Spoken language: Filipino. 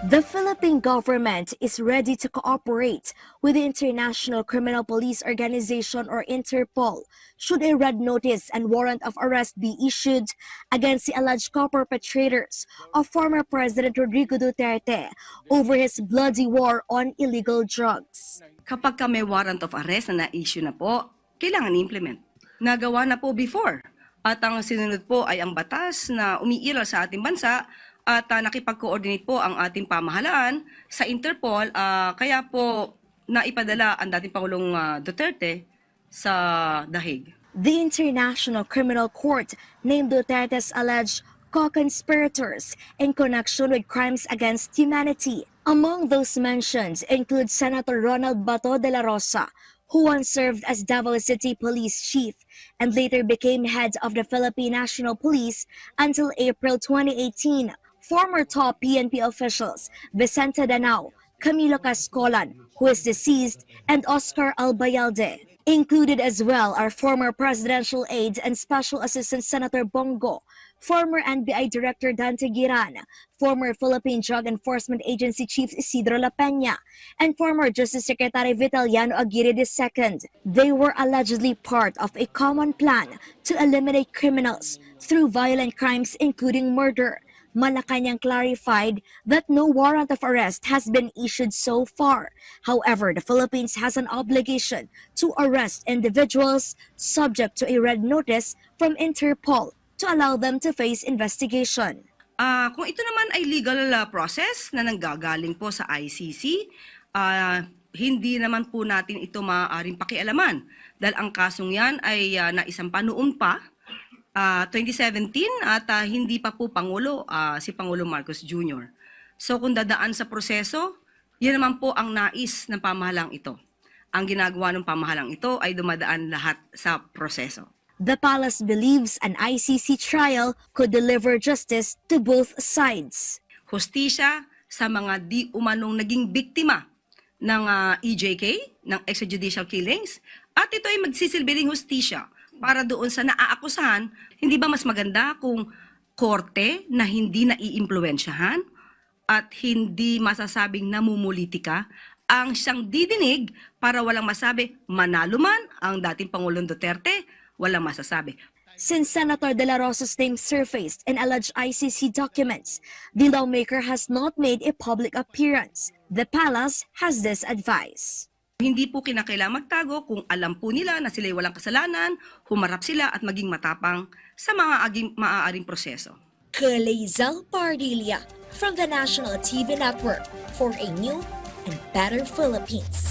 The Philippine government is ready to cooperate with the International Criminal Police Organization or Interpol should a red notice and warrant of arrest be issued against the alleged co-perpetrators of former President Rodrigo Duterte over his bloody war on illegal drugs. Kapag may warrant of arrest na na-issue na po, kailangan i-implement. Nagawa na po before. At ang sinunod po ay ang batas na umiiral sa ating bansa at nakipag-coordinate po ang ating pamahalaan sa Interpol. Kaya po naipadala ang dating Pangulong Duterte sa The Hague. The International Criminal Court named Duterte's alleged co-conspirators in connection with crimes against humanity. Among those mentioned include Senator Ronald Bato de la Rosa, who once served as Davao City Police Chief and later became head of the Philippine National Police until April 2018. Former top PNP officials Vicente Danao, Camilo Cascolan, who is deceased, and Oscar Albayalde. Included as well are former presidential aide and special assistant Senator Bongo, former NBI Director Dante Giran, former Philippine Drug Enforcement Agency Chief Isidro La Peña, and former Justice Secretary Vitaliano Aguirre II. They were allegedly part of a common plan to eliminate criminals through violent crimes including murder. Malacanang clarified that no warrant of arrest has been issued so far. However, the Philippines has an obligation to arrest individuals subject to a red notice from Interpol to allow them to face investigation. Kung ito naman ay legal process na nanggagaling po sa ICC, hindi naman po natin ito maaaring pakialaman dahil ang kasong yan ay naisampa noon pa 2017 at hindi pa po Pangulo si Pangulo Marcos Jr. So kung dadaan sa proseso, yan naman po ang nais ng pamahalang ito. Ang ginagawa ng pamahalang ito ay dumadaan lahat sa proseso. The palace believes an ICC trial could deliver justice to both sides. Hustisya sa mga di umanong naging biktima ng EJK, ng extrajudicial killings, at ito ay magsisilbing hustisya para doon sa naaakusahan. Hindi ba mas maganda kung korte na hindi naiimpluwensyahan at hindi masasabing namumulitika ang siyang didinig para walang masabi manalo man ang dating Pangulong Duterte, walang masasabi. Since Senator De La Rosa's name surfaced in alleged ICC documents, the lawmaker has not made a public appearance. The palace has this advice. Hindi po kinakailangan magtago kung alam po nila na sila'y walang kasalanan, humarap sila at maging matapang sa mga maaaring proseso. Kalizal Pardilla from the National TV Network for a new and better Philippines.